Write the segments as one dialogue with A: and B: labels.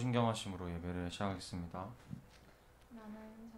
A: 신경하심으로 예배를 시작하겠습니다.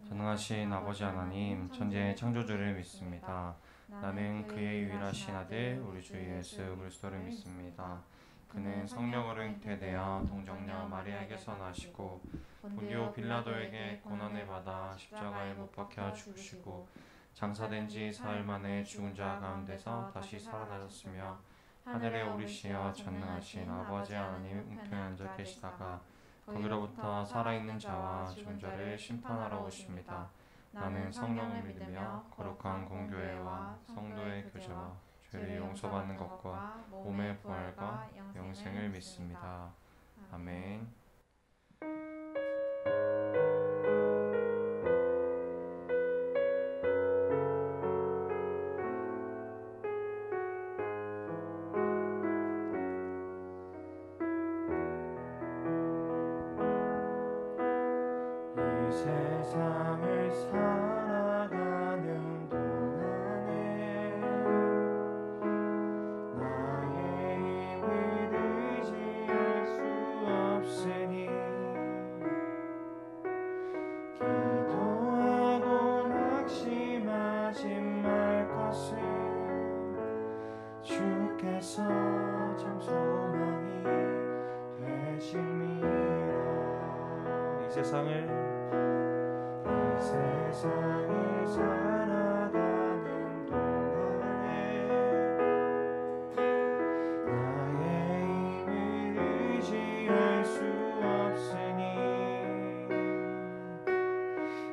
A: 전능하신 아버지 하나님, 천지의 창조주를 믿습니다. 나는 그의 유일하신 아들 우리 주 예수 그리스도를 믿습니다. 그는 성령으로 잉태되어 동정녀 마리아에게서 나시고 본디오 빌라도에게 고난을 받아 십자가에 못 박혀 죽으시고 장사된 지 사흘 만에 죽은 자 가운데서 다시 살아나셨으며 하늘에 오르시어 전능하신 아버지 하나님 우편에 앉아 계시다가 거기로부터 살아있는 자와 죽은 자를 심판하러 오십니다. 나는 성령을 믿으며 거룩한 공교회와 성도의 교제와 죄를 용서받는 것과 몸의 부활과 영생을 믿습니다. 아멘.
B: 세상을 살아가는 동안에 나의 힘을 의지할 수 없으니 기도하고 낙심하지 말 것을 주께서 참 소망이 되심이라. 이 세상을 살아가는 동안에 나의 힘을 의지할 수 없으니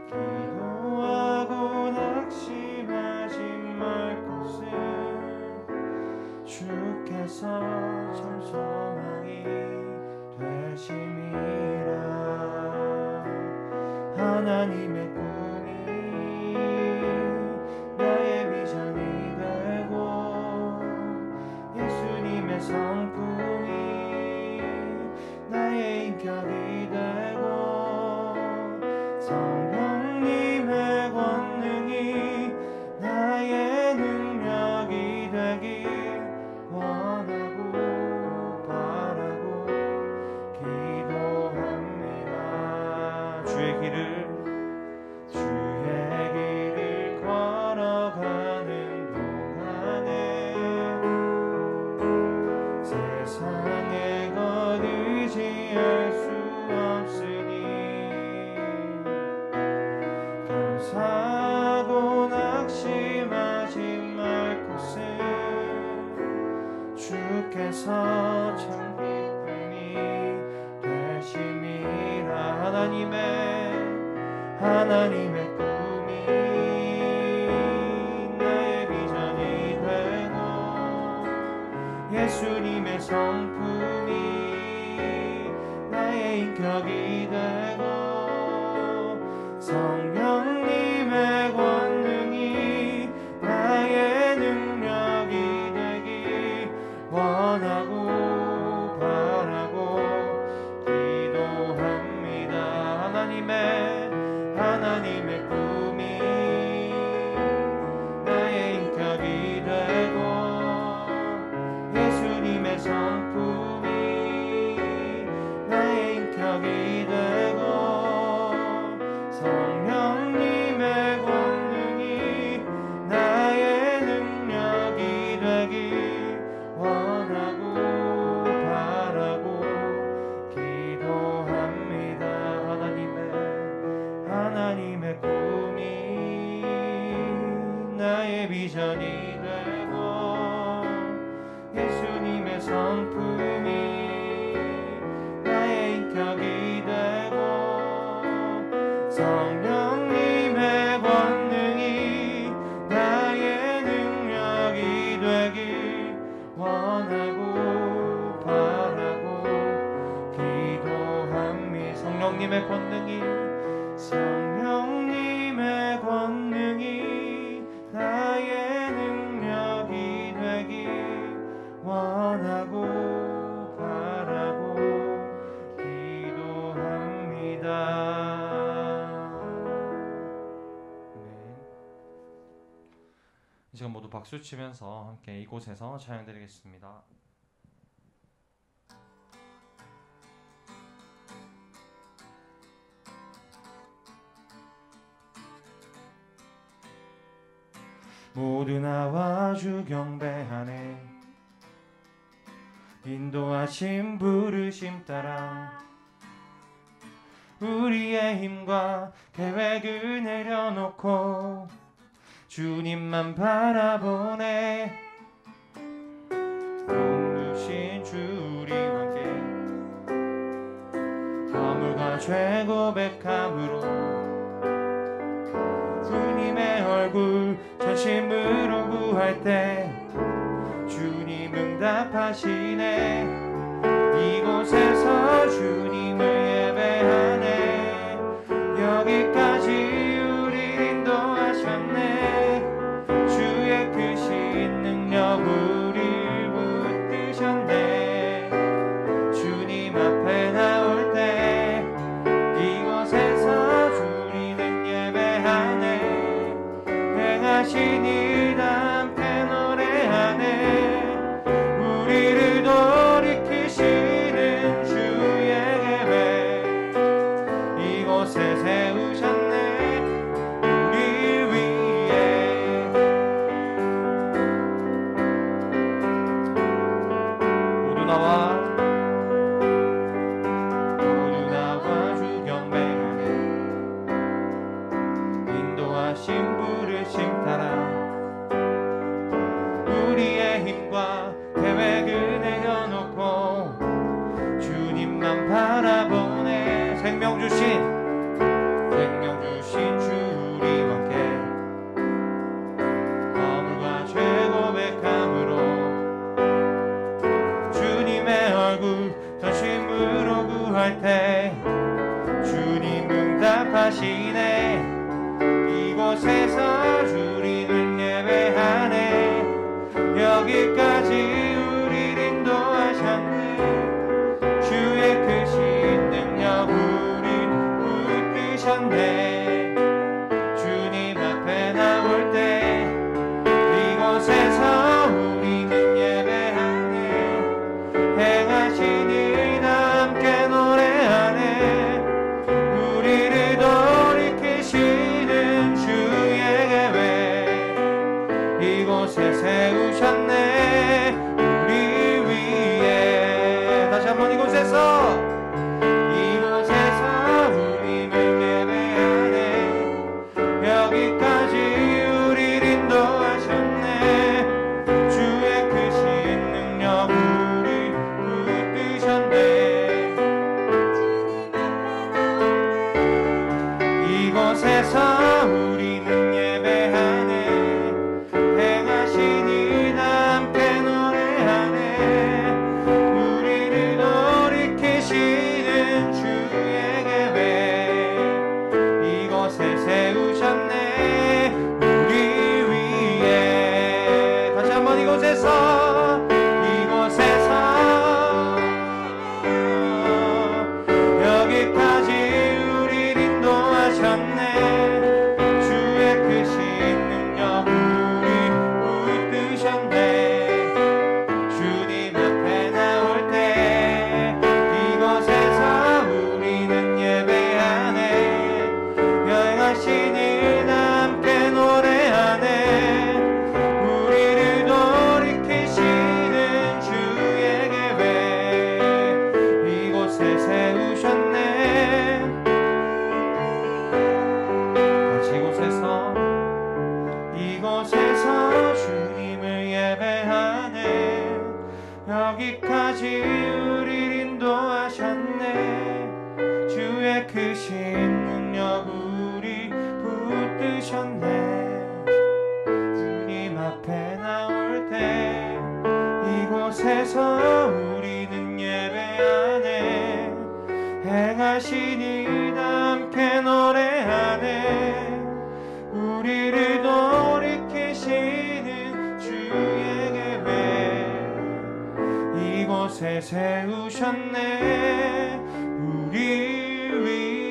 B: 기도하고 낙심하지 말 것을 주께서 참 소망이 되심이라. 하나님의 꿈이 나의 비전이 되고 예수님의 성품이 나의 인격이 되고 성령님의 권능이 나의 능력이 되길 원하고 바라고 기도합니다. 주의 길을 걸어가는 동안에 세상의 것 의지할 수 없으니 감사하고 낙심하지 말 것을 주께서 참 기쁨이 되심이라. 하나님의 꿈이 나의 비전이 되고 예수님의 성품이 나의 인격이 되고 성령님의 권능이 나의 능력이 되길 원하고 바라고 기도합니다. 하나님의 꿈이 나의 인격이 되고 예수님의 성품이 나의 인격이 되고 성령님의 권능이 나의 능력이 되길 원하고 바라고 기도합니다. 하나님의 꿈이 나의 비전이 되고 예수님의 성품이 나의 인격이 되고 성령님의 권능이 나의 능력이 되길 원하고 바라고 기도합니다. 성령님의 권능이 나의 능력이 되길 원하고 바라고 기도합니다.
A: 지금 모두 박수 치면서 함께 이곳에서 찬양드리겠습니다.
B: 모두 나와 주 경배하네. 인도하심 부르심 따라 우리의 힘과 계획을 내려놓고 주님만 바라보네. 복 주신 주 우리와 함께 허물과 죄 고백함으로 주님의 얼굴 전심으로 구할 때 주님 응답하시네. 이곳에서 주님을 예배하네. 여기까지 우리 인도하셨네. 주의 크신 능력 우릴 붙드셨네. 주님 앞에 나올 때 이곳에서 주님은 예배하네. 행하신 일 함께 노래하네. 우리를 돌이키시는 주의 계획 이곳에 세우셨네. 우리 위에 모두 나와 주 경배하네. 인도하신 부르심 따라 우리의 힘과 계획을 내려놓고 주님만 바라보네. 생명 주신 주 우리와 함께 허물과 죄 고백함으로 주님의 얼굴 전심으로 구할 때 주님 응답하시네. 이곳에서 주님을 예배하네. 여기까지 우리를 인도하셨네. 주의 크신 능력 우릴 붙드셨네. 주님 앞에 나올 때 이곳에서 우리는 예배하네. 행하신 일 함께 노래하네. 우리를 돌이키시는 주의 계획 이곳에 세우셨네. 우리 위에 다시 한번 이곳에서 우리를 예배하네. 여기까지 우리를 인도하셨네. 주의 크신 능력 우리 붙드셨네. 이곳에서 우리는 예배하네. 행하신 일 함께 노래하네. 우리를 돌이키시는 주의 계획 이곳에 세우셨네. 우리 위에 다시 한번 이곳에서 여기까지 우리를 인도하셨네. 주의 크신 능력 우리 붙드셨네. 주님 앞에 나올 때 이곳에서 우리는 예배하네. 여행하신 일 함께 노래하네. 우리를 돌이키시는 주의 계획 이곳에 세우셨네. 다시 이곳에서 주님을 예배하네. 여기까지 우리를 인도하셨네. 주의 크신 능력 우리 붙드셨네. 주님 앞에 나올 때 이곳에서 우리는 예배하네. 행하신 일 함께 노래하네. 우리를 돌이키시는 주의 계획 이곳에 세우셨네. 우리 위에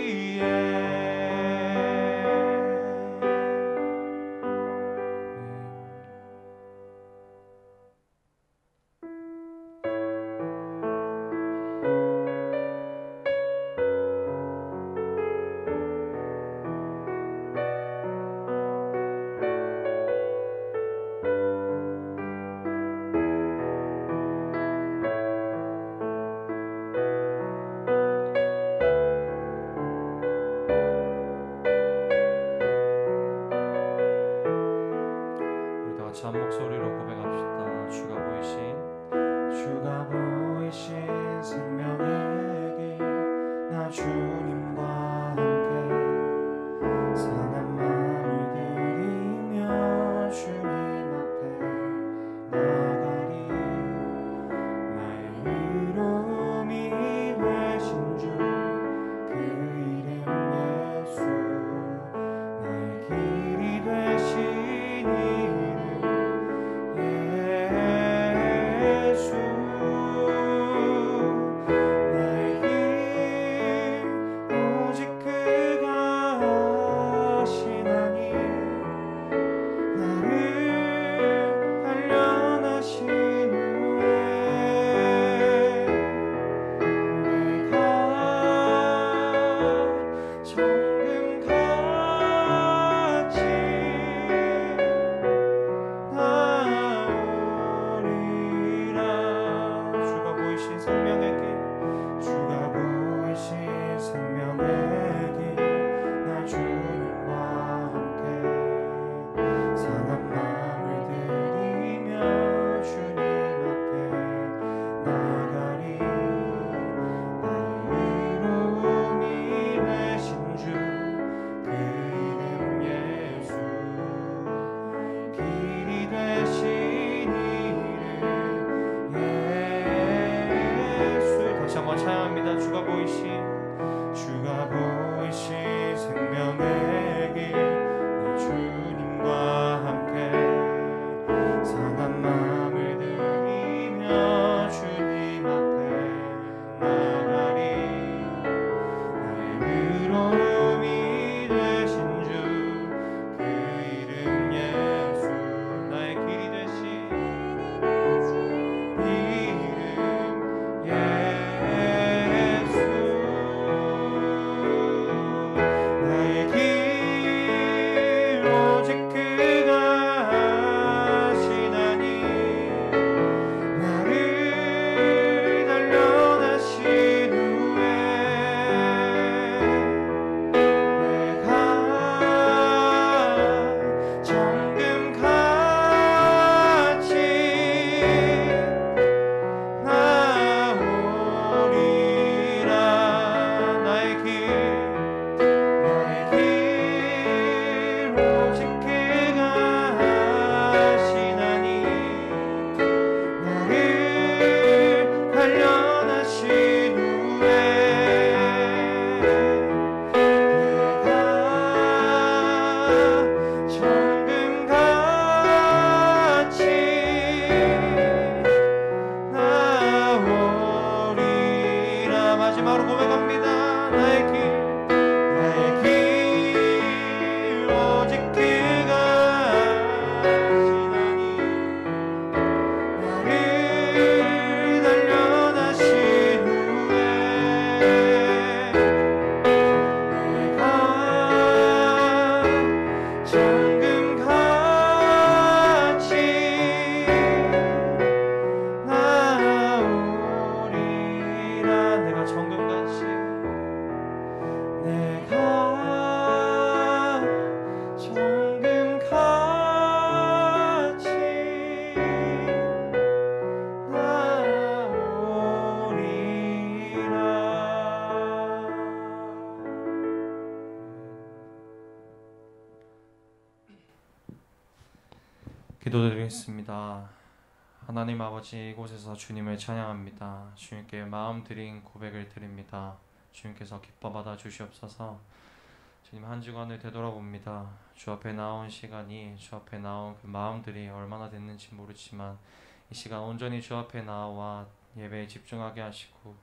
A: 기도드리겠습니다. 하나님 아버지, 이곳에서 주님을 찬양합니다. 주님께 마음 드린 고백을 드립니다. 주님께서 기뻐 받아 주시옵소서. 주님, 한 주간을 되돌아봅니다. 주 앞에 나온 시간이, 주 앞에 나온 그 마음들이 얼마나 됐는지 모르지만 이 시간 온전히 주 앞에 나와 예배에 집중하게 하시고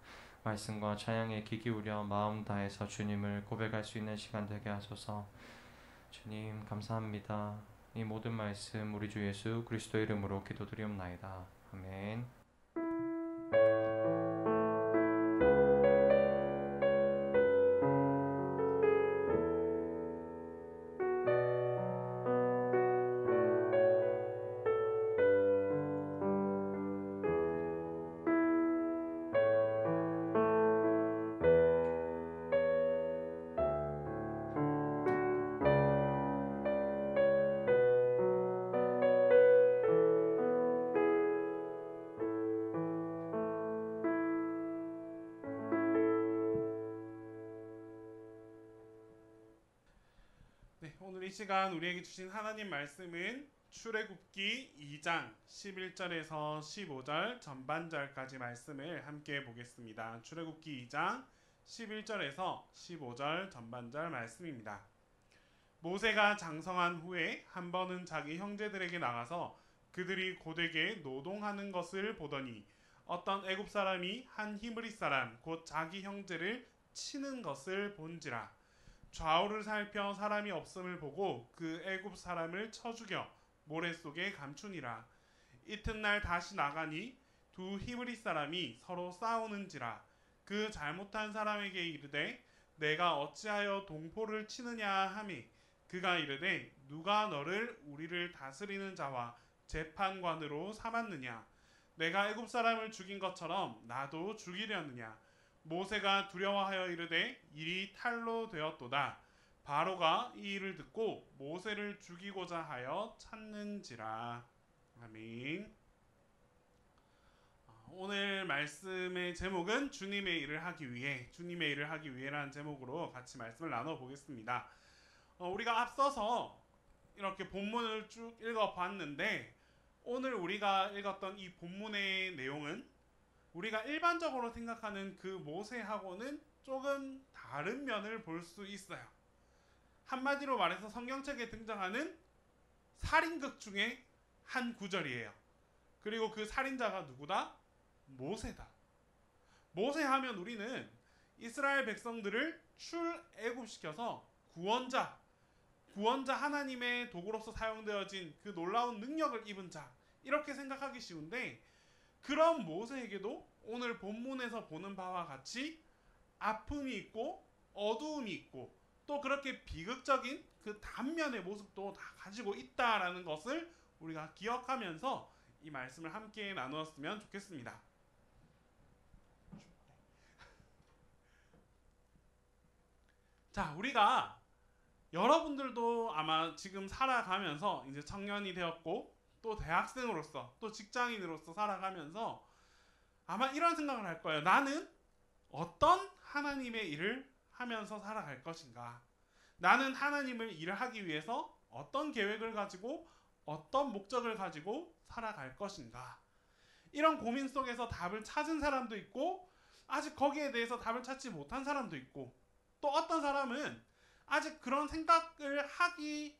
A: 말씀과 찬양에 귀 기울여 마음 다해서 주님을 고백할 수 있는 시간 되게 하소서. 주님 감사합니다. 이 모든 말씀 우리 주 예수 그리스도 이름으로 기도드리옵나이다. 아멘.
C: 네, 오늘 이 시간 우리에게 주신 하나님 말씀은 출애굽기 2장 11절에서 15절 전반절까지 말씀을 함께 보겠습니다. 출애굽기 2장 11절에서 15절 전반절 말씀입니다. 모세가 장성한 후에 한 번은 자기 형제들에게 나가서 그들이 고되게 노동하는 것을 보더니 어떤 애굽 사람이 한 히브리 사람 곧 자기 형제를 치는 것을 본지라. 좌우를 살펴 사람이 없음을 보고 그 애굽 사람을 쳐 죽여 모래 속에 감추니라. 이튿날 다시 나가니 두 히브리 사람이 서로 싸우는지라. 그 잘못한 사람에게 이르되 내가 어찌하여 동포를 치느냐 하매 그가 이르되 누가 너를 우리를 다스리는 자와 재판관으로 삼았느냐. 내가 애굽 사람을 죽인 것처럼 나도 죽이려느냐. 모세가 두려워하여 이르되 일이 탈로 되었도다. 바로가 이 일을 듣고 모세를 죽이고자 하여 찾는지라. 아멘. 오늘 말씀의 제목은 주님의 일을 하기 위해, 주님의 일을 하기 위해라는 제목으로 같이 말씀을 나눠보겠습니다. 우리가 앞서서 이렇게 본문을 쭉 읽어봤는데 오늘 우리가 읽었던 이 본문의 내용은 우리가 일반적으로 생각하는 그 모세하고는 조금 다른 면을 볼 수 있어요. 한마디로 말해서 성경책에 등장하는 살인극 중에 한 구절이에요. 그리고 그 살인자가 누구다? 모세다. 모세하면 우리는 이스라엘 백성들을 출애굽시켜서 구원자 하나님의 도구로서 사용되어진 그 놀라운 능력을 입은 자, 이렇게 생각하기 쉬운데 그런 모세에게도 오늘 본문에서 보는 바와 같이 아픔이 있고 어두움이 있고 또 그렇게 비극적인 그 단면의 모습도 다 가지고 있다라는 것을 우리가 기억하면서 이 말씀을 함께 나누었으면 좋겠습니다. 자, 우리가 여러분들도 아마 지금 살아가면서 이제 청년이 되었고 또 대학생으로서 또 직장인으로서 살아가면서 아마 이런 생각을 할 거예요. 나는 어떤 하나님의 일을 하면서 살아갈 것인가? 나는 하나님을 일을 하기 위해서 어떤 계획을 가지고 어떤 목적을 가지고 살아갈 것인가? 이런 고민 속에서 답을 찾은 사람도 있고 아직 거기에 대해서 답을 찾지 못한 사람도 있고 또 어떤 사람은 아직 그런 생각을 하지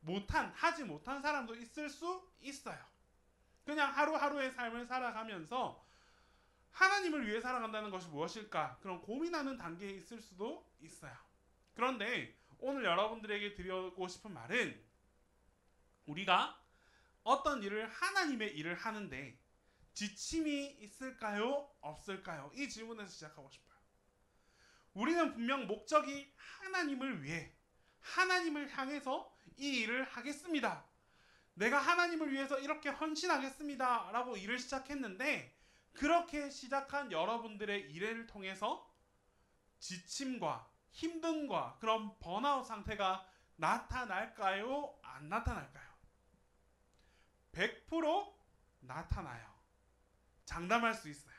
C: 못한 사람도 있을 수 있어요. 그냥 하루하루의 삶을 살아가면서 하나님을 위해 살아간다는 것이 무엇일까? 그런 고민하는 단계에 있을 수도 있어요. 그런데 오늘 여러분들에게 드리고 싶은 말은 우리가 어떤 일을 하나님의 일을 하는데 지침이 있을까요? 없을까요? 이 질문에서 시작하고 싶어요. 우리는 분명 목적이 하나님을 위해 하나님을 향해서 이 일을 하겠습니다. 내가 하나님을 위해서 이렇게 헌신하겠습니다 라고 일을 시작했는데 그렇게 시작한 여러분들의 일을 통해서 지침과 힘듦과 그런 번아웃 상태가 나타날까요? 안 나타날까요? 100% 나타나요. 장담할 수 있어요.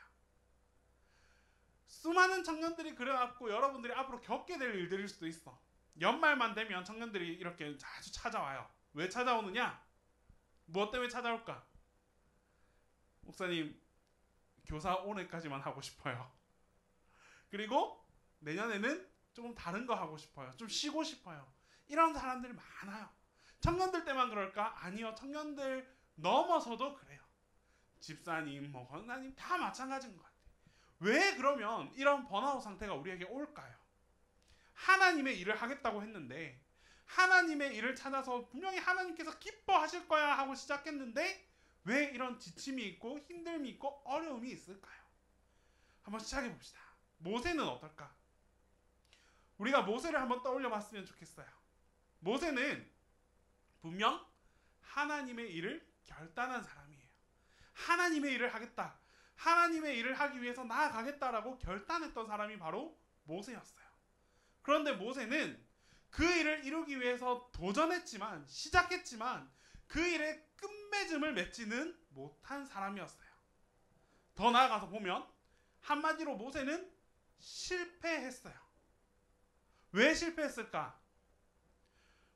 C: 수많은 청년들이 그래갖고 여러분들이 앞으로 겪게 될 일들일 수도 있어. 연말만 되면 청년들이 이렇게 자주 찾아와요. 왜 찾아오느냐? 무엇 때문에 찾아올까? 목사님, 교사 올해까지만 하고 싶어요. 그리고 내년에는 조금 다른 거 하고 싶어요. 좀 쉬고 싶어요. 이런 사람들이 많아요. 청년들 때만 그럴까? 아니요. 청년들 넘어서도 그래요. 집사님, 뭐 권사님 다 마찬가지인 것 같아요. 왜 그러면 이런 번아웃 상태가 우리에게 올까요? 하나님의 일을 하겠다고 했는데 하나님의 일을 찾아서 분명히 하나님께서 기뻐하실 거야 하고 시작했는데 왜 이런 지침이 있고 힘듦이 있고 어려움이 있을까요? 한번 시작해 봅시다. 모세는 어떨까? 우리가 모세를 한번 떠올려 봤으면 좋겠어요. 모세는 분명 하나님의 일을 결단한 사람이에요. 하나님의 일을 하겠다. 하나님의 일을 하기 위해서 나아가겠다라고 결단했던 사람이 바로 모세였어요. 그런데 모세는 그 일을 이루기 위해서 도전했지만 시작했지만 그 일의 끝맺음을 맺지는 못한 사람이었어요. 더 나아가서 보면 한마디로 모세는 실패했어요. 왜 실패했을까?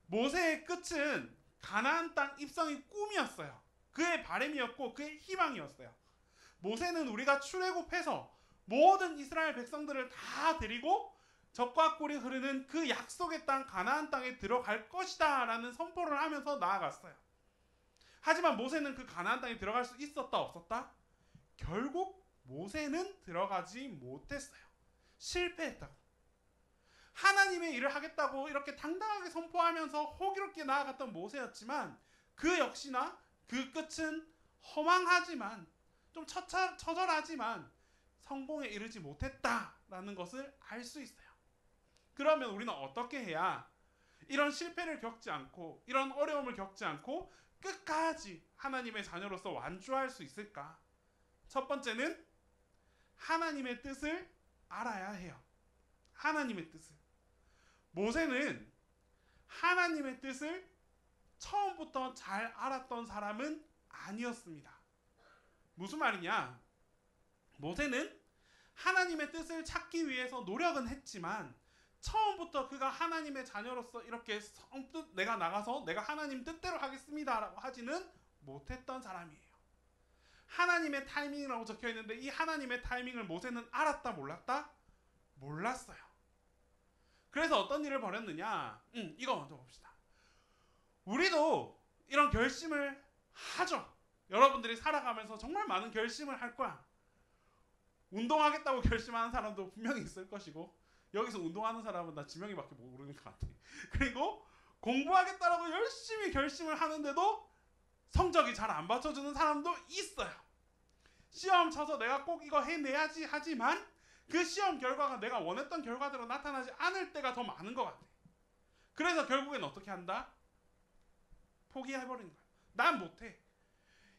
C: 모세의 끝은 가나안 땅 입성이 꿈이었어요. 그의 바람이었고 그의 희망이었어요. 모세는 우리가 출애굽해서 모든 이스라엘 백성들을 다 데리고 적과 꿀이 흐르는 그 약속의 땅 가나안 땅에 들어갈 것이다 라는 선포를 하면서 나아갔어요. 하지만 모세는 그 가나안 땅에 들어갈 수 있었다 없었다? 결국 모세는 들어가지 못했어요. 실패했다고. 하나님의 일을 하겠다고 이렇게 당당하게 선포하면서 호기롭게 나아갔던 모세였지만 그 역시나 그 끝은 허망하지만 좀 처절하지만 성공에 이르지 못했다라는 것을 알 수 있어요. 그러면 우리는 어떻게 해야 이런 실패를 겪지 않고 이런 어려움을 겪지 않고 끝까지 하나님의 자녀로서 완주할 수 있을까? 첫 번째는 하나님의 뜻을 알아야 해요. 하나님의 뜻을. 모세는 하나님의 뜻을 처음부터 잘 알았던 사람은 아니었습니다. 무슨 말이냐? 모세는 하나님의 뜻을 찾기 위해서 노력은 했지만 처음부터 그가 하나님의 자녀로서 이렇게 성뜻 내가 나가서 내가 하나님 뜻대로 하겠습니다라고 하지는 못했던 사람이에요. 하나님의 타이밍이라고 적혀 있는데 이 하나님의 타이밍을 모세는 알았다 몰랐다? 몰랐어요. 그래서 어떤 일을 벌였느냐? 이거 먼저 봅시다. 우리도 이런 결심을 하죠. 여러분들이 살아가면서 정말 많은 결심을 할 거야. 운동하겠다고 결심하는 사람도 분명히 있을 것이고 여기서 운동하는 사람은 나 지명이밖에 모르는 것 같아. 그리고 공부하겠다라고 열심히 결심을 하는데도 성적이 잘 안 받쳐주는 사람도 있어요. 시험 쳐서 내가 꼭 이거 해내야지 하지만 그 시험 결과가 내가 원했던 결과대로 나타나지 않을 때가 더 많은 것 같아. 그래서 결국엔 어떻게 한다? 포기해버리는 거야. 난 못해.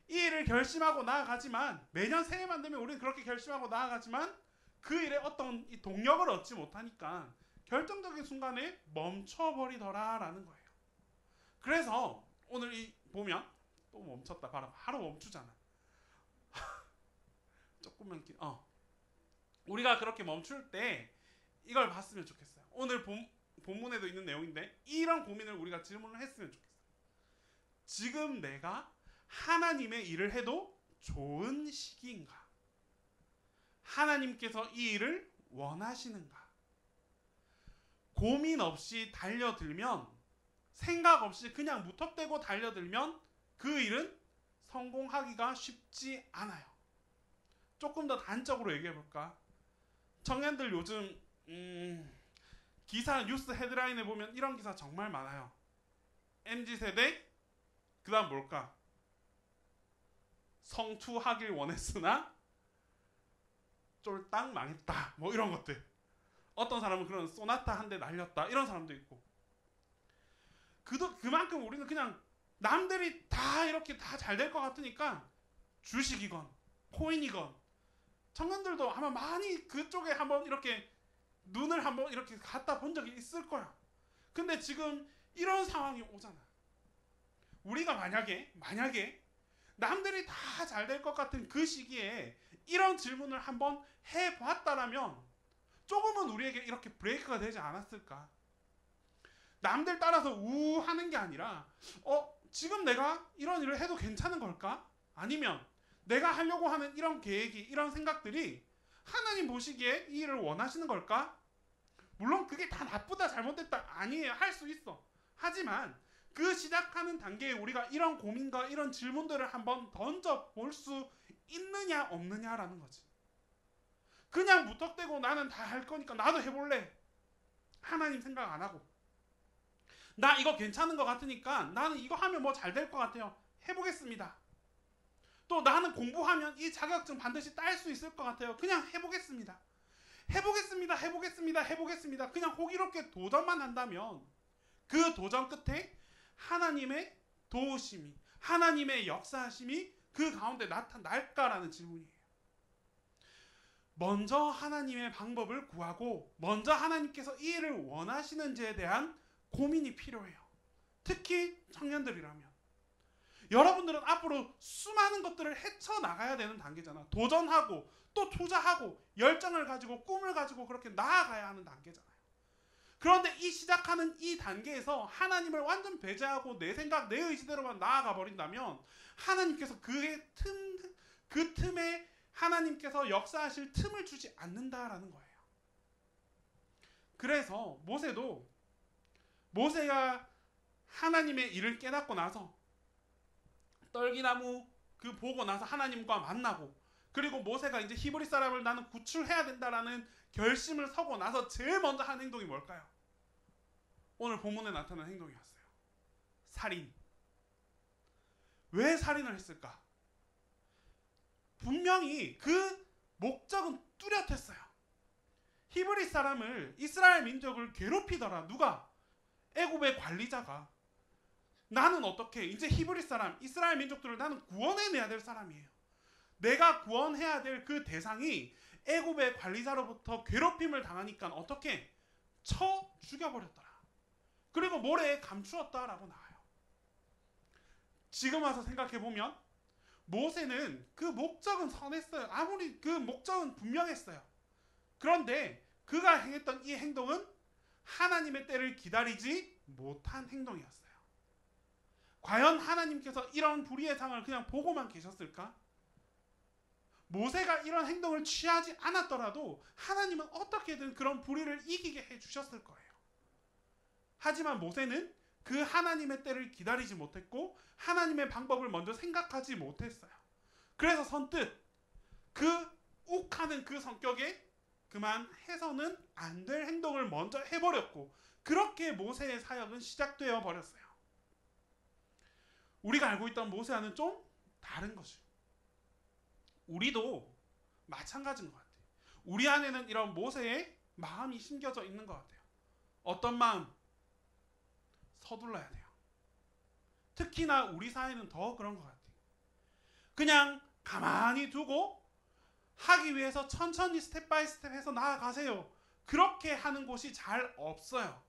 C: 이 일을 결심하고 나아가지만 매년 새해만 되면 우리는 그렇게 결심하고 나아가지만 그 일에 어떤 이 동력을 얻지 못하니까 결정적인 순간에 멈춰버리더라라는 거예요. 그래서 오늘 이 보면 또 멈췄다 바로 멈추잖아. 조금만 우리가 그렇게 멈출 때 이걸 봤으면 좋겠어요. 오늘 본문에도 있는 내용인데 이런 고민을 우리가 질문을 했으면 좋겠어요. 지금 내가 하나님의 일을 해도 좋은 시기인가? 하나님께서 이 일을 원하시는가? 고민 없이 달려들면 생각 없이 그냥 무턱대고 달려들면 그 일은 성공하기가 쉽지 않아요. 조금 더 단적으로 얘기해 볼까? 청년들 요즘 기사 뉴스 헤드라인에 보면 이런 기사 정말 많아요. MZ세대 그 다음 뭘까? 성투하길 원했으나 쫄딱 망했다. 뭐 이런 것들. 어떤 사람은 그런 소나타 한 대 날렸다. 이런 사람도 있고. 그만큼 우리는 그냥 남들이 다 이렇게 다 잘 될 것 같으니까 주식이건 코인이건 청년들도 아마 많이 그쪽에 한번 이렇게 눈을 한번 이렇게 갖다 본 적이 있을 거야. 근데 지금 이런 상황이 오잖아. 우리가 만약에 남들이 다 잘 될 것 같은 그 시기에 이런 질문을 한번 해봤다라면 조금은 우리에게 이렇게 브레이크가 되지 않았을까? 남들 따라서 우하는 게 아니라 지금 내가 이런 일을 해도 괜찮은 걸까? 아니면 내가 하려고 하는 이런 계획이, 이런 생각들이 하나님 보시기에 이 일을 원하시는 걸까? 물론 그게 다 나쁘다, 잘못됐다 아니에요. 할 수 있어. 하지만 그 시작하는 단계에 우리가 이런 고민과 이런 질문들을 한번 던져볼 수 있느냐 없느냐라는 거지. 그냥 무턱대고 나는 다 할 거니까 나도 해볼래. 하나님 생각 안 하고, 나 이거 괜찮은 것 같으니까 나는 이거 하면 뭐 잘 될 것 같아요. 해보겠습니다. 또 나는 공부하면 이 자격증 반드시 딸 수 있을 것 같아요. 그냥 해보겠습니다. 해보겠습니다. 그냥 호기롭게 도전만 한다면 그 도전 끝에 하나님의 도우심이, 하나님의 역사하심이 그 가운데 나타날까라는 질문이에요. 먼저 하나님의 방법을 구하고 먼저 하나님께서 이 일을 원하시는지에 대한 고민이 필요해요. 특히 청년들이라면. 여러분들은 앞으로 수많은 것들을 헤쳐나가야 되는 단계잖아. 도전하고 또 투자하고 열정을 가지고 꿈을 가지고 그렇게 나아가야 하는 단계잖아요. 그런데 이 시작하는 이 단계에서 하나님을 완전 배제하고 내 생각, 내 의지대로만 나아가 버린다면 하나님께서 그 틈에 하나님께서 역사하실 틈을 주지 않는다라는 거예요. 그래서 모세가 하나님의 일을 깨닫고 나서 떨기나무 그 보고 나서 하나님과 만나고, 그리고 모세가 이제 히브리 사람을 나는 구출해야 된다라는 결심을 서고 나서 제일 먼저 한 행동이 뭘까요? 오늘 본문에 나타난 행동이었어요. 살인. 왜 살인을 했을까? 분명히 그 목적은 뚜렷했어요. 히브리 사람을, 이스라엘 민족을 괴롭히더라. 누가? 애굽의 관리자가. 나는 어떻게 이제 히브리 사람, 이스라엘 민족들을 나는 구원해내야 될 사람이에요. 내가 구원해야 될 그 대상이 애굽의 관리자로부터 괴롭힘을 당하니까 어떻게? 쳐 죽여버렸더라. 그리고 모래에 감추었다라고 나와요. 지금 와서 생각해보면 모세는 그 목적은 선했어요. 아무리 그 목적은 분명했어요. 그런데 그가 행했던 이 행동은 하나님의 때를 기다리지 못한 행동이었어요. 과연 하나님께서 이런 불의의 상을 그냥 보고만 계셨을까? 모세가 이런 행동을 취하지 않았더라도 하나님은 어떻게든 그런 불의를 이기게 해주셨을 거예요. 하지만 모세는 그 하나님의 때를 기다리지 못했고 하나님의 방법을 먼저 생각하지 못했어요. 그래서 선뜻 그 욱하는 그 성격에 그만 해서는 안 될 행동을 먼저 해버렸고, 그렇게 모세의 사역은 시작되어 버렸어요. 우리가 알고 있던 모세와는 좀 다른 것이죠. 우리도 마찬가지인 것 같아요. 우리 안에는 이런 모세의 마음이 심겨져 있는 것 같아요. 어떤 마음? 서둘러야 돼요. 특히나 우리 사회는 더 그런 것 같아요. 그냥 가만히 두고 하기 위해서 천천히 스텝 바이 스텝 해서 나아가세요. 그렇게 하는 곳이 잘 없어요.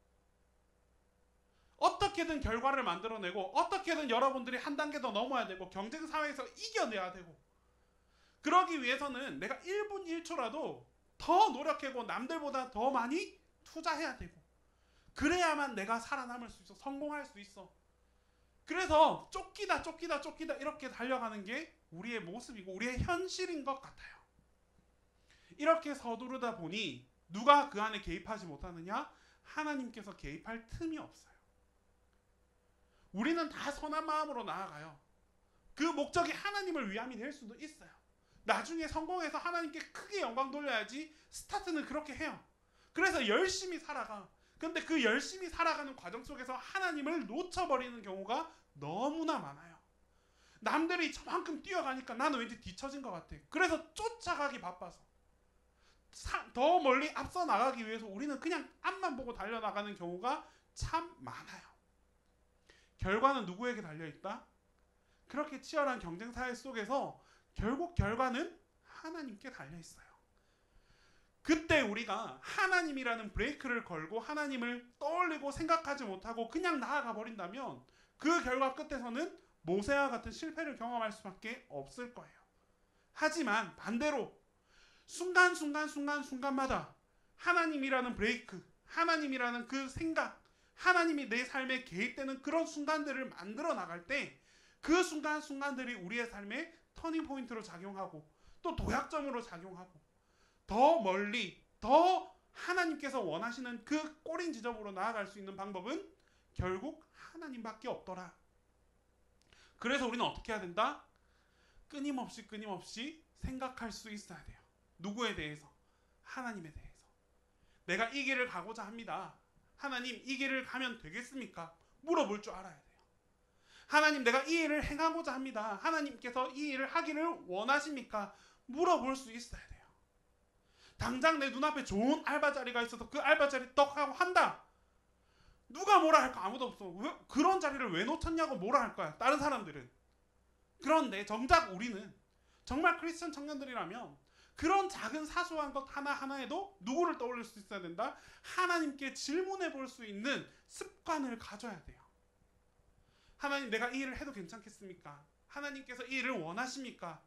C: 어떻게든 결과를 만들어내고 어떻게든 여러분들이 한 단계 더 넘어야 되고 경쟁 사회에서 이겨내야 되고, 그러기 위해서는 내가 1분 1초라도 더 노력하고 남들보다 더 많이 투자해야 되고, 그래야만 내가 살아남을 수 있어. 성공할 수 있어. 그래서 쫓기다 이렇게 달려가는 게 우리의 모습이고 우리의 현실인 것 같아요. 이렇게 서두르다 보니 누가 그 안에 개입하지 못하느냐? 하나님께서 개입할 틈이 없어요. 우리는 다 선한 마음으로 나아가요. 그 목적이 하나님을 위함이 될 수도 있어요. 나중에 성공해서 하나님께 크게 영광 돌려야지 스타트는 그렇게 해요. 그래서 열심히 살아가. 근데 그 열심히 살아가는 과정 속에서 하나님을 놓쳐버리는 경우가 너무나 많아요. 남들이 저만큼 뛰어가니까 나는 왠지 뒤처진 것 같아. 그래서 쫓아가기 바빠서 더 멀리 앞서 나가기 위해서 우리는 그냥 앞만 보고 달려나가는 경우가 참 많아요. 결과는 누구에게 달려있다? 그렇게 치열한 경쟁사회 속에서 결국 결과는 하나님께 달려있어요. 그때 우리가 하나님이라는 브레이크를 걸고 하나님을 떠올리고 생각하지 못하고 그냥 나아가 버린다면 그 결과 끝에서는 모세와 같은 실패를 경험할 수밖에 없을 거예요. 하지만 반대로 순간마다 하나님이라는 브레이크, 하나님이라는 그 생각, 하나님이 내 삶에 개입되는 그런 순간들을 만들어 나갈 때 그 순간순간들이 우리의 삶에 터닝 포인트로 작용하고 또 도약점으로 작용하고 더 멀리 더 하나님께서 원하시는 그 꼬린 지점으로 나아갈 수 있는 방법은 결국 하나님밖에 없더라. 그래서 우리는 어떻게 해야 된다? 끊임없이 생각할 수 있어야 돼요. 누구에 대해서? 하나님에 대해서. 내가 이 길을 가고자 합니다. 하나님, 이 길을 가면 되겠습니까? 물어볼 줄 알아야 돼요. 하나님, 내가 이 일을 행하고자 합니다. 하나님께서 이 일을 하기를 원하십니까? 물어볼 수 있어야 돼요. 당장 내 눈앞에 좋은 알바 자리가 있어서 그 알바 자리 떡하고 한다. 누가 뭐라 할까? 아무도 없어. 왜, 그런 자리를 왜 놓쳤냐고 뭐라 할 거야? 다른 사람들은. 그런데 정작 우리는 정말 크리스천 청년들이라면 그런 작은 사소한 것 하나하나에도 누구를 떠올릴 수 있어야 된다? 하나님께 질문해 볼 수 있는 습관을 가져야 돼요. 하나님, 내가 이 일을 해도 괜찮겠습니까? 하나님께서 이 일을 원하십니까?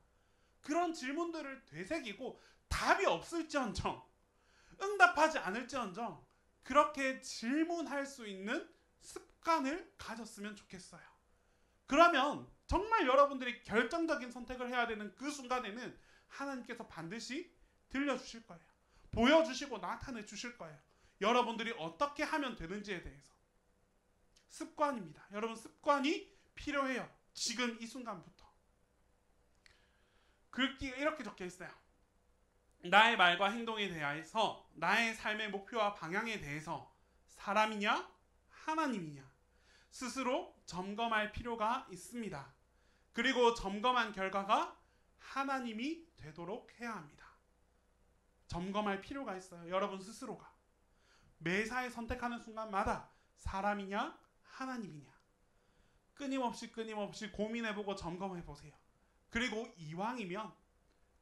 C: 그런 질문들을 되새기고 답이 없을지언정, 응답하지 않을지언정 그렇게 질문할 수 있는 습관을 가졌으면 좋겠어요. 그러면 정말 여러분들이 결정적인 선택을 해야 되는 그 순간에는 하나님께서 반드시 들려주실 거예요. 보여주시고 나타내 주실 거예요. 여러분들이 어떻게 하면 되는지에 대해서. 습관입니다. 여러분, 습관이 필요해요. 지금 이 순간부터. 글귀가 이렇게 적혀 있어요. 나의 말과 행동에 대해서, 나의 삶의 목표와 방향에 대해서 사람이냐 하나님이냐 스스로 점검할 필요가 있습니다. 그리고 점검한 결과가 하나님이 되도록 해야 합니다. 점검할 필요가 있어요. 여러분 스스로가 매사에 선택하는 순간마다 사람이냐 하나님이냐 끊임없이 고민해보고 점검해보세요. 그리고 이왕이면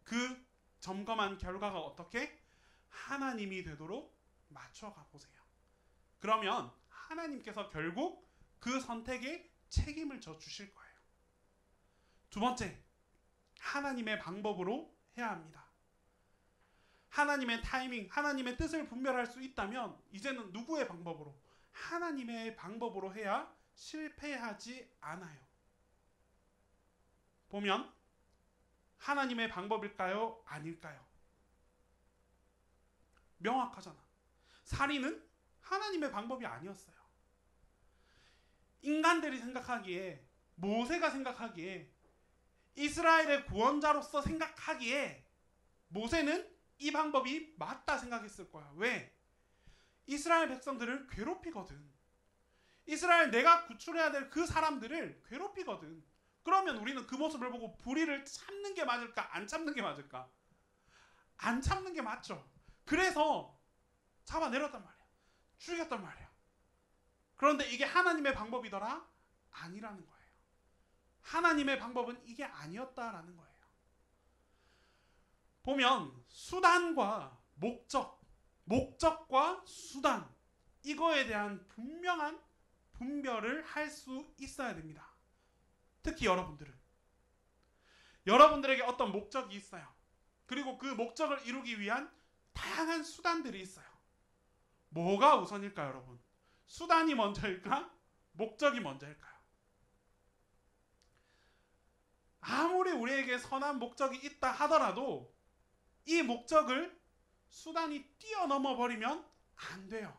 C: 그 점검한 결과가 어떻게 하나님이 되도록 맞춰가 보세요. 그러면 하나님께서 결국 그 선택에 책임을 져 주실 거예요. 두 번째, 하나님의 방법으로 해야 합니다. 하나님의 타이밍, 하나님의 뜻을 분별할 수 있다면 이제는 누구의 방법으로? 하나님의 방법으로 해야 실패하지 않아요. 보면 하나님의 방법일까요? 아닐까요? 명확하잖아. 살인은 하나님의 방법이 아니었어요. 인간들이 생각하기에, 모세가 생각하기에, 이스라엘의 구원자로서 생각하기에 모세는 이 방법이 맞다 생각했을 거야. 왜? 이스라엘 백성들을 괴롭히거든. 이스라엘 내가 구출해야 될 그 사람들을 괴롭히거든. 그러면 우리는 그 모습을 보고 불의를 참는 게 맞을까? 안 참는 게 맞을까? 안 참는 게 맞죠. 그래서 잡아내렸단 말이야. 죽였단 말이야. 그런데 이게 하나님의 방법이더라? 아니라는 거예요. 하나님의 방법은 이게 아니었다라는 거예요. 보면 수단과 목적과 수단, 이거에 대한 분명한 분별을 할 수 있어야 됩니다. 특히 여러분들에게 어떤 목적이 있어요. 그리고 그 목적을 이루기 위한 다양한 수단들이 있어요. 뭐가 우선일까요, 여러분? 수단이 먼저일까? 목적이 먼저일까요? 아무리 우리에게 선한 목적이 있다 하더라도 이 목적을 수단이 뛰어넘어 버리면 안 돼요.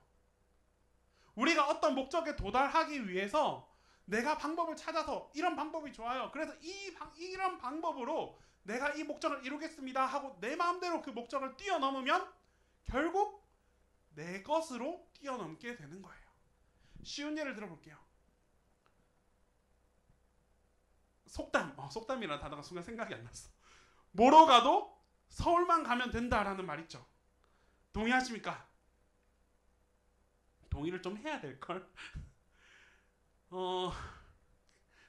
C: 우리가 어떤 목적에 도달하기 위해서 내가 방법을 찾아서 이런 방법이 좋아요. 그래서 이런 방법으로 내가 이 목적을 이루겠습니다 하고 내 마음대로 그 목적을 뛰어넘으면 결국 내 것으로 뛰어넘게 되는 거예요. 쉬운 예를 들어볼게요. 속담이라는 단어가 순간 생각이 안 났어. 뭐로 가도 서울만 가면 된다라는 말 있죠. 동의하십니까? 동의를 좀 해야 될걸?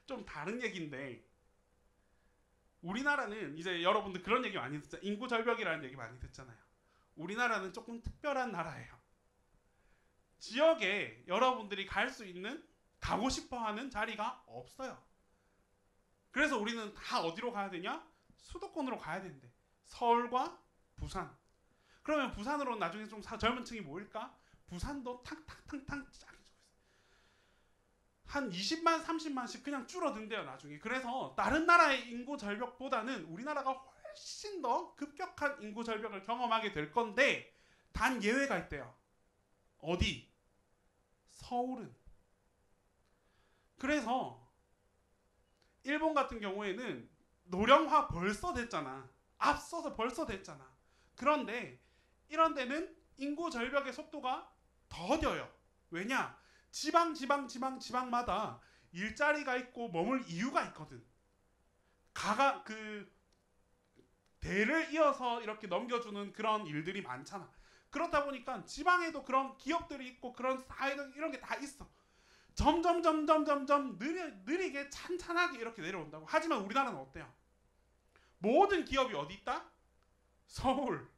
C: 좀 다른 얘기인데 우리나라는 이제 여러분들 그런 얘기 많이 듣잖아요. 인구 절벽이라는 얘기 많이 듣잖아요. 우리나라는 조금 특별한 나라예요. 지역에 여러분들이 갈 수 있는, 가고 싶어하는 자리가 없어요. 그래서 우리는 다 어디로 가야 되냐? 수도권으로 가야 된대. 서울과 부산. 그러면 부산으로 나중에 좀 젊은 층이 모일까? 부산도 탕탕탕탕 쫙. 한 20만, 30만씩 그냥 줄어든대요, 나중에. 그래서 다른 나라의 인구 절벽보다는 우리나라가 훨씬 더 급격한 인구 절벽을 경험하게 될 건데 단 예외가 있대요. 어디? 서울은. 그래서 일본 같은 경우에는 노령화 벌써 됐잖아. 앞서서 벌써 됐잖아. 그런데 이런 데는 인구 절벽의 속도가 더뎌요. 왜냐? 지방마다 일자리가 있고 머물 이유가 있거든. 그 대를 이어서 이렇게 넘겨주는 그런 일들이 많잖아. 그렇다 보니까 지방에도 그런 기업들이 있고 그런 사회들 이런 게 다 있어. 점점 느리게 찬찬하게 이렇게 내려온다고. 하지만 우리나라는 어때요? 모든 기업이 어디 있다? 서울.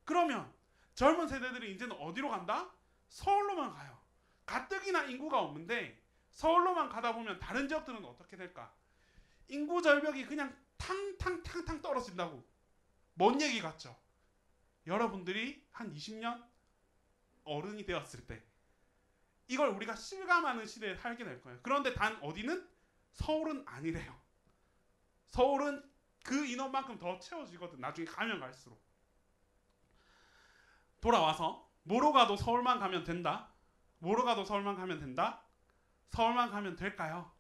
C: 그러면 젊은 세대들이 이제는 어디로 간다? 서울로만 가요. 가뜩이나 인구가 없는데 서울로만 가다 보면 다른 지역들은 어떻게 될까? 인구 절벽이 그냥 탕탕 떨어진다고. 뭔 얘기 같죠? 여러분들이 한 20년 어른이 되었을 때 이걸 우리가 실감하는 시대에 살게 될 거예요. 그런데 단 어디는? 서울은 아니래요. 서울은 그 인원만큼 더 채워지거든. 나중에 가면 갈수록. 돌아와서 뭐로 가도 서울만 가면 된다. 뭐로 가도 서울만 가면 된다. 서울만 가면 될까요?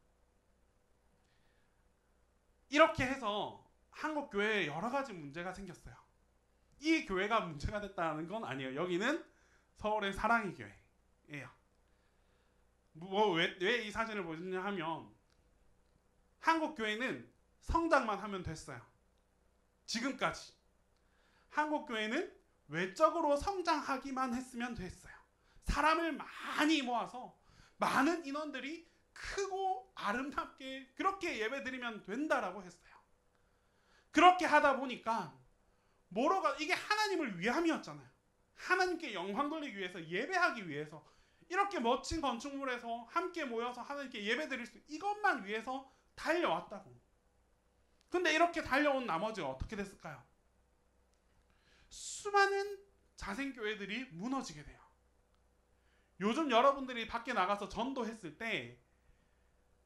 C: 이렇게 해서 한국 교회에 여러 가지 문제가 생겼어요. 이 교회가 문제가 됐다는 건 아니에요. 여기는 서울의 사랑의 교회예요. 왜 이 사진을 보여주냐 하면 한국 교회는 성장만 하면 됐어요. 지금까지 한국 교회는 외적으로 성장하기만 했으면 됐어요. 사람을 많이 모아서 많은 인원들이 크고 아름답게 그렇게 예배드리면 된다라고 했어요. 그렇게 하다 보니까 이게 하나님을 위함이었잖아요. 하나님께 영광 돌리기 위해서, 예배하기 위해서, 이렇게 멋진 건축물에서 함께 모여서 하나님께 예배드릴 수, 이것만 위해서 달려왔다고. 근데 이렇게 달려온 나머지가 어떻게 됐을까요? 수많은 자생교회들이 무너지게 돼요. 요즘 여러분들이 밖에 나가서 전도했을 때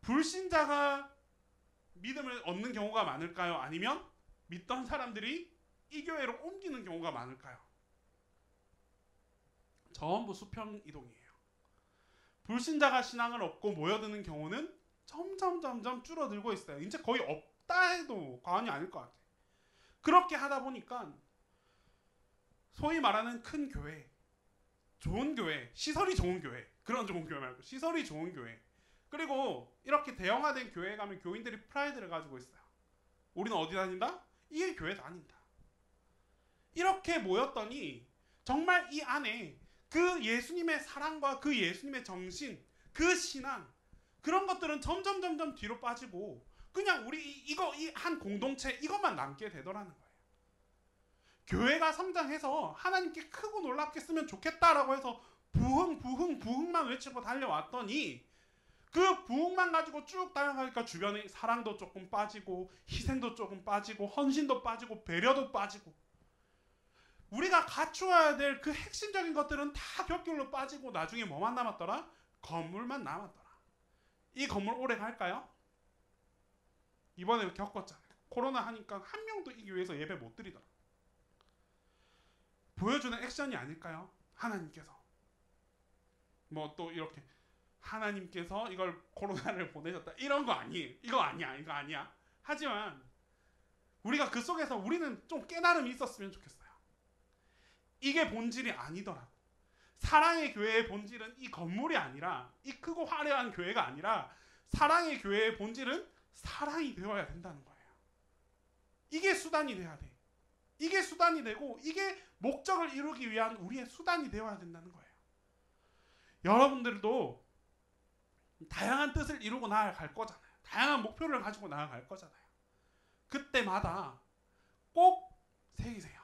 C: 불신자가 믿음을 얻는 경우가 많을까요? 아니면 믿던 사람들이 이 교회로 옮기는 경우가 많을까요? 전부 수평 이동이에요. 불신자가 신앙을 얻고 모여드는 경우는 점점 줄어들고 있어요. 이제 거의 없다 해도 과언이 아닐 것 같아요. 그렇게 하다 보니까 소위 말하는 큰 교회, 좋은 교회, 시설이 좋은 교회, 그런 좋은 교회 말고 시설이 좋은 교회, 그리고 이렇게 대형화된 교회에 가면 교인들이 프라이드를 가지고 있어요. 우리는 어디 다닌다? 이 교회 다닌다. 이렇게 모였더니 정말 이 안에 그 예수님의 사랑과 그 예수님의 정신, 그 신앙, 그런 것들은 점점 뒤로 빠지고 그냥 우리 이 한 공동체 이것만 남게 되더라는 거예요. 교회가 성장해서 하나님께 크고 놀랍게 쓰면 좋겠다라고 해서 부흥만 외치고 달려왔더니 그 부흥만 가지고 쭉 달려가니까 주변에 사랑도 조금 빠지고 희생도 조금 빠지고 헌신도 빠지고 배려도 빠지고 우리가 갖추어야 될 그 핵심적인 것들은 다 벽돌로 빠지고 나중에 뭐만 남았더라? 건물만 남았더라. 이 건물 오래 갈까요? 이번에 겪었잖아요. 코로나 하니까 한 명도 이 교회에서 예배 못 드리더라. 보여주는 액션이 아닐까요? 하나님께서 뭐 또 이렇게 하나님께서 이걸 코로나를 보내셨다 이런 거 아니에요. 이거 아니야. 하지만 우리가 그 속에서 우리는 좀 깨달음이 있었으면 좋겠어요. 이게 본질이 아니더라고. 사랑의 교회의 본질은 이 건물이 아니라, 이 크고 화려한 교회가 아니라 사랑의 교회의 본질은 사랑이 되어야 된다는 거예요. 이게 수단이 돼야 돼. 이게 수단이 되고 이게 목적을 이루기 위한 우리의 수단이 되어야 된다는 거예요. 여러분들도 다양한 뜻을 이루고 나아갈 거잖아요. 다양한 목표를 가지고 나아갈 거잖아요. 그때마다 꼭 새기세요.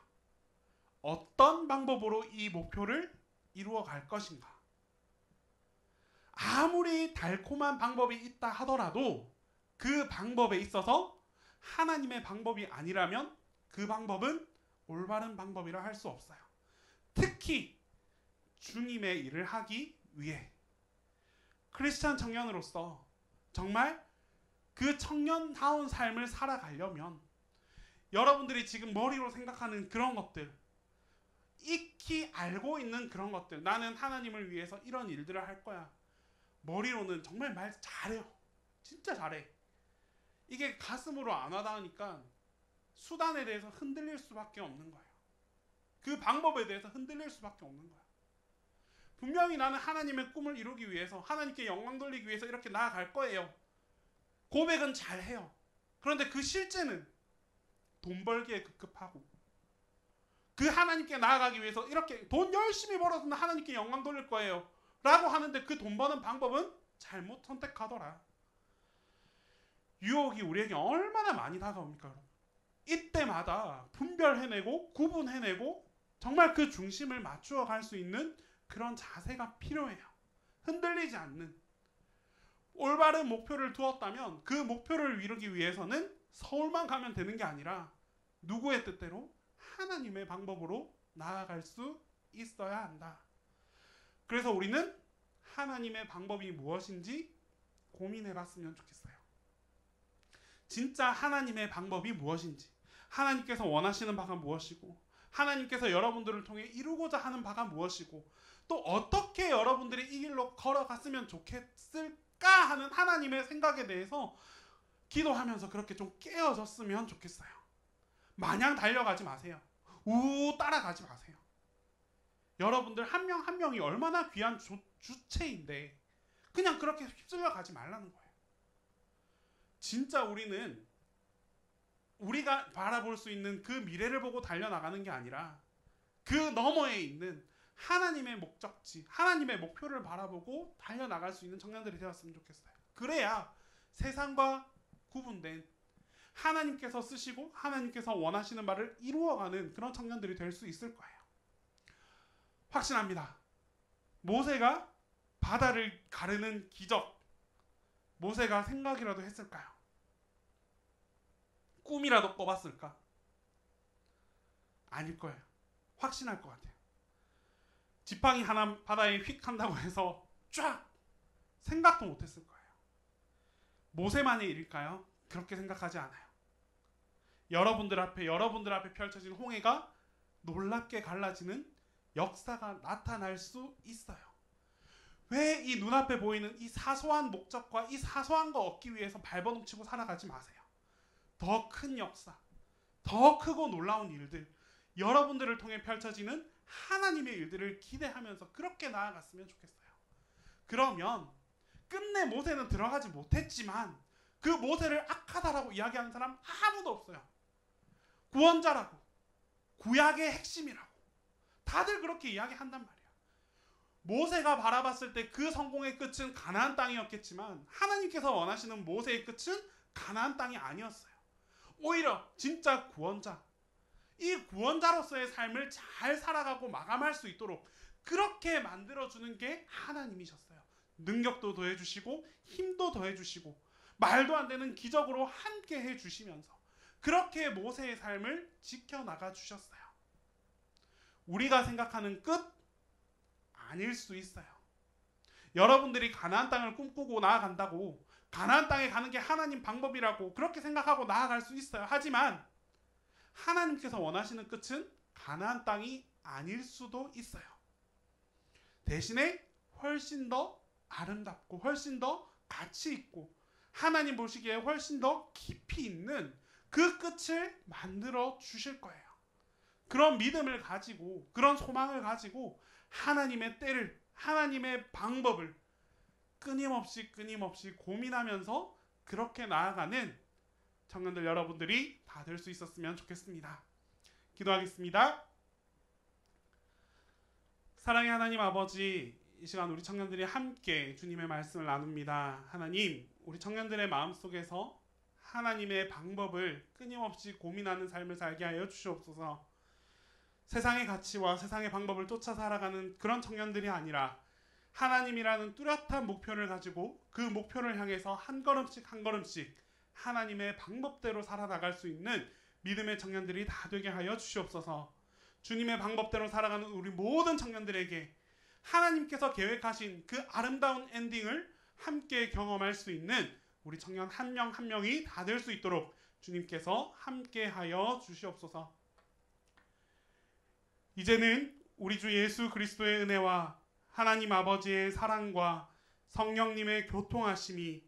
C: 어떤 방법으로 이 목표를 이루어 갈 것인가. 아무리 달콤한 방법이 있다 하더라도 그 방법에 있어서 하나님의 방법이 아니라면 그 방법은 올바른 방법이라 할 수 없어요. 특히 주님의 일을 하기 위해 크리스찬 청년으로서 정말 그 청년다운 삶을 살아가려면 여러분들이 지금 머리로 생각하는 그런 것들, 익히 알고 있는 그런 것들, 나는 하나님을 위해서 이런 일들을 할 거야. 머리로는 정말 말 잘해요. 진짜 잘해. 이게 가슴으로 안 와닿으니까 수단에 대해서 흔들릴 수밖에 없는 거예요. 그 방법에 대해서 흔들릴 수밖에 없는 거예요. 분명히 나는 하나님의 꿈을 이루기 위해서, 하나님께 영광 돌리기 위해서 이렇게 나아갈 거예요. 고백은 잘해요. 그런데 그 실제는 돈 벌기에 급급하고, 그 하나님께 나아가기 위해서 이렇게 돈 열심히 벌어서 하나님께 영광 돌릴 거예요 라고 하는데 그 돈 버는 방법은 잘못 선택하더라. 유혹이 우리에게 얼마나 많이 다가옵니까, 여러분? 이때마다 분별해내고 구분해내고 정말 그 중심을 맞추어 갈 수 있는 그런 자세가 필요해요. 흔들리지 않는. 올바른 목표를 두었다면 그 목표를 이루기 위해서는 서울만 가면 되는 게 아니라 누구의 뜻대로? 하나님의 방법으로 나아갈 수 있어야 한다. 그래서 우리는 하나님의 방법이 무엇인지 고민해봤으면 좋겠어요. 진짜 하나님의 방법이 무엇인지, 하나님께서 원하시는 바가 무엇이고, 하나님께서 여러분들을 통해 이루고자 하는 바가 무엇이고, 또 어떻게 여러분들이 이 길로 걸어갔으면 좋겠을까 하는 하나님의 생각에 대해서 기도하면서 그렇게 좀 깨어졌으면 좋겠어요. 마냥 달려가지 마세요. 따라가지 마세요. 여러분들 한 명 한 명이 얼마나 귀한 주체인데 그냥 그렇게 휩쓸려 가지 말라는 거예요. 진짜 우리는 우리가 바라볼 수 있는 그 미래를 보고 달려나가는 게 아니라 그 너머에 있는 하나님의 목적지, 하나님의 목표를 바라보고 달려나갈 수 있는 청년들이 되었으면 좋겠어요. 그래야 세상과 구분된 하나님께서 쓰시고 하나님께서 원하시는 바를 이루어가는 그런 청년들이 될 수 있을 거예요. 확신합니다. 모세가 바다를 가르는 기적, 모세가 생각이라도 했을까요? 꿈이라도 꿔봤을까? 아닐 거예요. 확신할 것 같아요. 지팡이 하나 바다에 휙 한다고 해서 쫙 생각도 못했을 거예요. 모세만의 일일까요? 그렇게 생각하지 않아요. 여러분들 앞에 펼쳐진 홍해가 놀랍게 갈라지는 역사가 나타날 수 있어요. 왜 이 눈앞에 보이는 이 사소한 목적과 이 사소한 거 얻기 위해서 발버둥치고 살아가지 마세요. 더 큰 역사, 더 크고 놀라운 일들, 여러분들을 통해 펼쳐지는 하나님의 일들을 기대하면서 그렇게 나아갔으면 좋겠어요. 그러면 끝내 모세는 들어가지 못했지만 그 모세를 악하다라고 이야기하는 사람 아무도 없어요. 구원자라고, 구약의 핵심이라고 다들 그렇게 이야기한단 말이야. 모세가 바라봤을 때 그 성공의 끝은 가나안 땅이었겠지만 하나님께서 원하시는 모세의 끝은 가나안 땅이 아니었어요. 오히려 진짜 구원자, 이 구원자로서의 삶을 잘 살아가고 마감할 수 있도록 그렇게 만들어주는 게 하나님이셨어요. 능력도 더해주시고 힘도 더해주시고 말도 안 되는 기적으로 함께 해주시면서 그렇게 모세의 삶을 지켜나가 주셨어요. 우리가 생각하는 끝 아닐 수 있어요. 여러분들이 가나안 땅을 꿈꾸고 나아간다고 가나안 땅에 가는 게 하나님 방법이라고 그렇게 생각하고 나아갈 수 있어요. 하지만 하나님께서 원하시는 끝은 가나안 땅이 아닐 수도 있어요. 대신에 훨씬 더 아름답고 훨씬 더 가치 있고 하나님 보시기에 훨씬 더 깊이 있는 그 끝을 만들어 주실 거예요. 그런 믿음을 가지고 그런 소망을 가지고 하나님의 때를, 하나님의 방법을 끊임없이 고민하면서 그렇게 나아가는 청년들 여러분들이 다 될 수 있었으면 좋겠습니다. 기도하겠습니다. 사랑의 하나님 아버지, 이 시간 우리 청년들이 함께 주님의 말씀을 나눕니다. 하나님, 우리 청년들의 마음속에서 하나님의 방법을 끊임없이 고민하는 삶을 살게 하여 주시옵소서. 세상의 가치와 세상의 방법을 쫓아 살아가는 그런 청년들이 아니라 하나님이라는 뚜렷한 목표를 가지고 그 목표를 향해서 한 걸음씩 하나님의 방법대로 살아나갈 수 있는 믿음의 청년들이 다 되게 하여 주시옵소서. 주님의 방법대로 살아가는 우리 모든 청년들에게 하나님께서 계획하신 그 아름다운 엔딩을 함께 경험할 수 있는 우리 청년 한 명 한 명이 다 될 수 있도록 주님께서 함께하여 주시옵소서. 이제는 우리 주 예수 그리스도의 은혜와 하나님 아버지의 사랑과 성령님의 교통하심이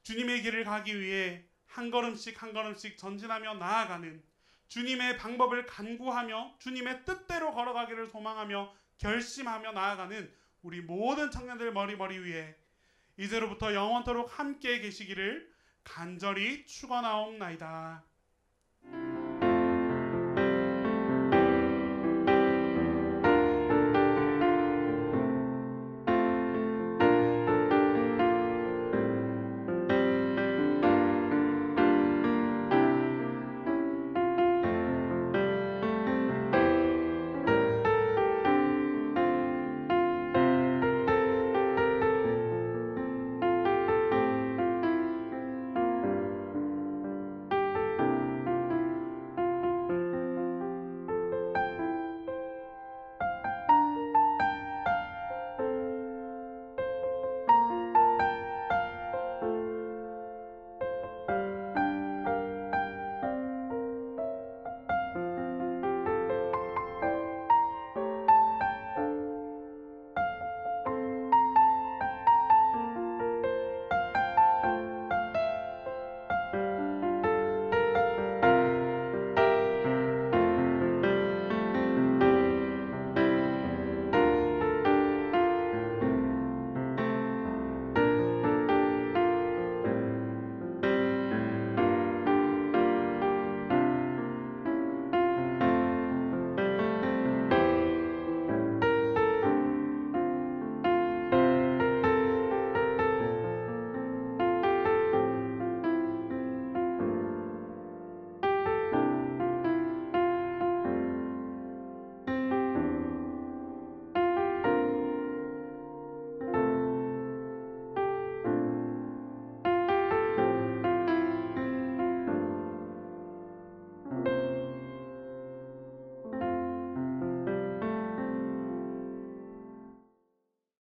C: 주님의 길을 가기 위해 한 걸음씩 한 걸음씩 전진하며 나아가는 주님의 방법을 간구하며 주님의 뜻대로 걸어가기를 소망하며 결심하며 나아가는 우리 모든 청년들 머리 위에 이제로부터 영원토록 함께 계시기를 간절히 축원하옵나이다.